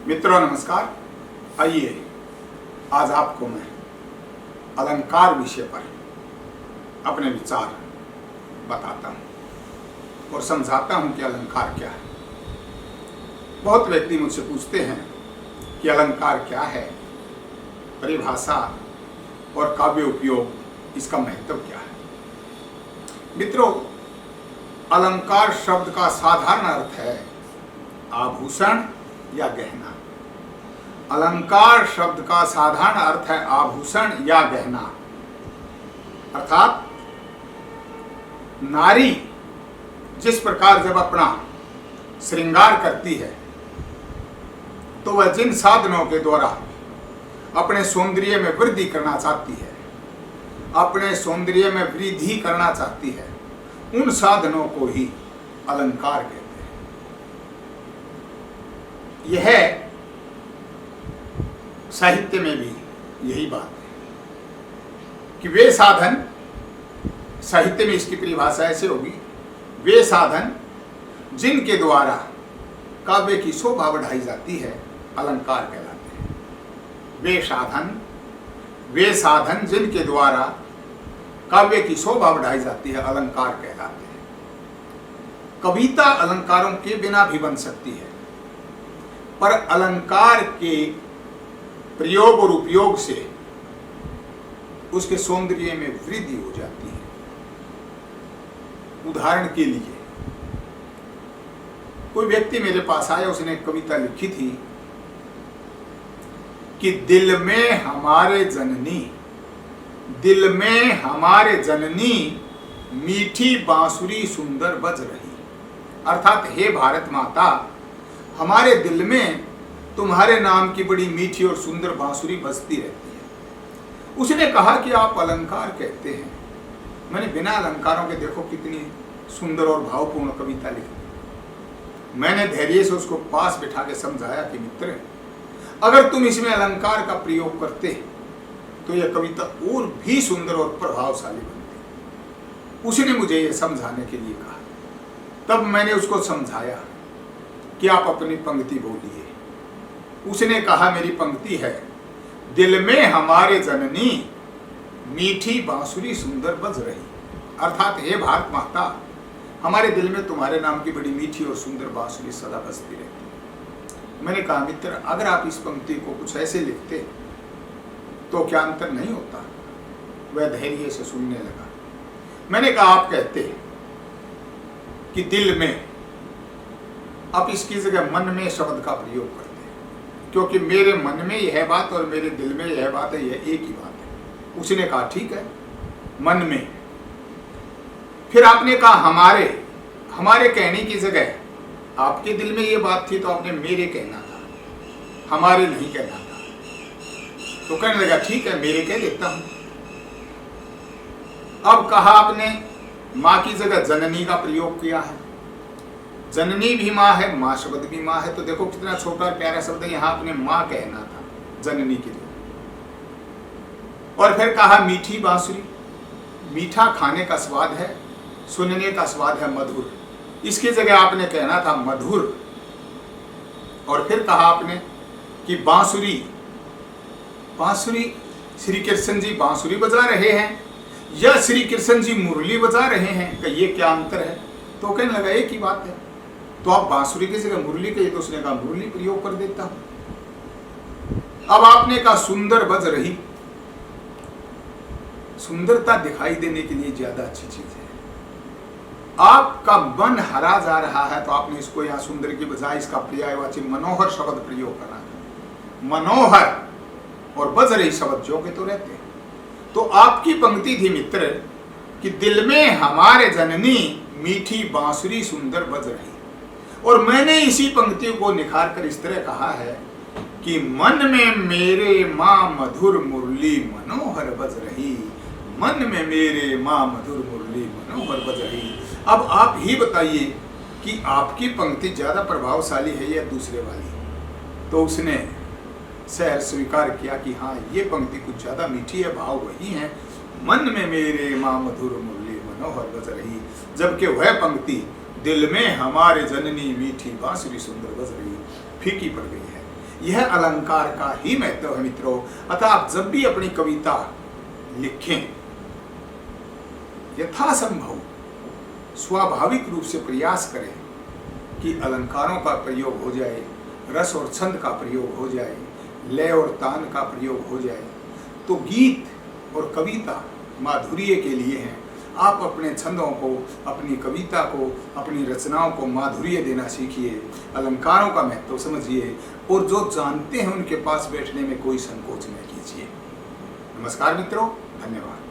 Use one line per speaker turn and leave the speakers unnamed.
मित्रों नमस्कार। आइए आज आपको मैं अलंकार विषय पर अपने विचार बताता हूँ और समझाता हूँ कि अलंकार क्या है। बहुत व्यक्ति मुझसे पूछते हैं कि अलंकार क्या है, परिभाषा और काव्य उपयोग इसका महत्व क्या है। मित्रों, अलंकार शब्द का साधारण अर्थ है आभूषण या गहना। अलंकार शब्द का साधारण अर्थ है आभूषण या गहना, अर्थात नारी जिस प्रकार जब अपना श्रृंगार करती है तो वह जिन साधनों के द्वारा अपने सौंदर्य में वृद्धि करना चाहती है, अपने सौंदर्य में वृद्धि करना चाहती है, उन साधनों को ही अलंकार कहते हैं। यह साहित्य में भी यही बात है कि वे साधन, साहित्य में इसकी परिभाषा ऐसे होगी, वे साधन जिनके द्वारा काव्य की शोभा बढ़ाई जाती है अलंकार कहलाते हैं। वे साधन जिनके द्वारा काव्य की शोभा बढ़ाई जाती है अलंकार कहलाते हैं। कविता अलंकारों के बिना भी बन सकती है, पर अलंकार के प्रयोग और उपयोग से उसके सौंदर्य में वृद्धि हो जाती है। उदाहरण के लिए कोई व्यक्ति मेरे पास आया, उसने एक कविता लिखी थी कि दिल में हमारे जननी मीठी बांसुरी सुंदर बज रही। अर्थात हे भारत माता, हमारे दिल में तुम्हारे नाम की बड़ी मीठी और सुंदर बांसुरी बजती रहती है। उसने कहा कि आप अलंकार कहते हैं। मैंने बिना अलंकारों के देखो कितनी सुंदर और भावपूर्ण कविता लिखी। मैंने धैर्य से उसको पास बिठा के समझाया कि मित्र, अगर तुम इसमें अलंकार का प्रयोग करते तो यह कविता और भी सुंदर और प्रभावशाली बनती। उसने मुझे यह समझाने के लिए कहा। तब मैंने उसको समझाया कि आप अपनी पंक्ति बोलिए। उसने कहा मेरी पंक्ति है, दिल में हमारे जननी मीठी बांसुरी सुंदर बज रही। अर्थात हे भारत माता, हमारे दिल में तुम्हारे नाम की बड़ी मीठी और सुंदर बांसुरी सदा बजती रहती। मैंने कहा मित्र, अगर आप इस पंक्ति को कुछ ऐसे लिखते तो क्या अंतर नहीं होता? वह धैर्य से सुनने लगा। मैंने कहा आप कहते हैं कि दिल में, आप इसकी जगह मन में शब्द का प्रयोग करते हैं, क्योंकि मेरे मन में यह बात और मेरे दिल में यह बात है, यह एक ही बात है। उसने कहा ठीक है, मन में। फिर आपने कहा हमारे कहने की जगह आपके दिल में यह बात थी तो आपने मेरे कहना था, हमारे नहीं कहना था। तो कहने लगा ठीक है, मेरे कह देता हूं। अब कहा आपने मां की जगह जननी का प्रयोग किया है। जननी भी माँ है, माँ शब्द भी माँ है। तो देखो कितना छोटा प्यारा शब्द है, यहां आपने माँ कहना था जननी के लिए। और फिर कहा मीठी बांसुरी। मीठा खाने का स्वाद है, सुनने का स्वाद है मधुर। इसकी जगह आपने कहना था मधुर। और फिर कहा आपने कि बांसुरी श्री कृष्ण जी बांसुरी बजा रहे हैं या श्री कृष्ण जी मुरली बजा रहे हैं, कि ये क्या अंतर है? तो कहने लगा एक ही बात है। तो आप बांसुरी की जगह मुरली कही, तो उसने कहा मुरली प्रयोग कर देता हूं। अब आपने कहा सुंदर बज रही। सुंदरता दिखाई देने के लिए ज्यादा अच्छी चीज है। आपका मन हरा जा रहा है तो आपने इसको यहां सुंदर की बजाय इसका पर्यायवाची मनोहर शब्द प्रयोग करा। मनोहर और बज रही शब्द जो के तो रहते। तो आपकी पंक्ति थी मित्र कि दिल में हमारे जननी मीठी बांसुरी सुंदर बज रही। और मैंने इसी पंक्ति को निखार कर इस तरह कहा है कि मन में मेरे माँ मधुर मुरली मनोहर बज रही। मन में मेरे माँ मधुर मुरली मनोहर बज रही। अब आप ही बताइए कि आपकी पंक्ति ज्यादा प्रभावशाली है या दूसरे वाली? तो उसने सहर स्वीकार किया कि हाँ, ये पंक्ति कुछ ज्यादा मीठी है, भाव वही है, मन में मेरे माँ मधुर मुरली मनोहर बज रही। जबकि वह पंक्ति दिल में हमारे जननी मीठी बांसुरी सुंदर बज रही फीकी पड़ गई है। यह अलंकार का ही महत्व है मित्रों। अतः आप जब भी अपनी कविता लिखें, यथासंभव स्वाभाविक रूप से प्रयास करें कि अलंकारों का प्रयोग हो जाए, रस और छंद का प्रयोग हो जाए, लय और तान का प्रयोग हो जाए। तो गीत और कविता माधुर्य के लिए हैं। आप अपने छंदों को, अपनी कविता को, अपनी रचनाओं को माधुर्य देना सीखिए, अलंकारों का महत्व समझिए और जो जानते हैं उनके पास बैठने में कोई संकोच न कीजिए। नमस्कार मित्रों, धन्यवाद।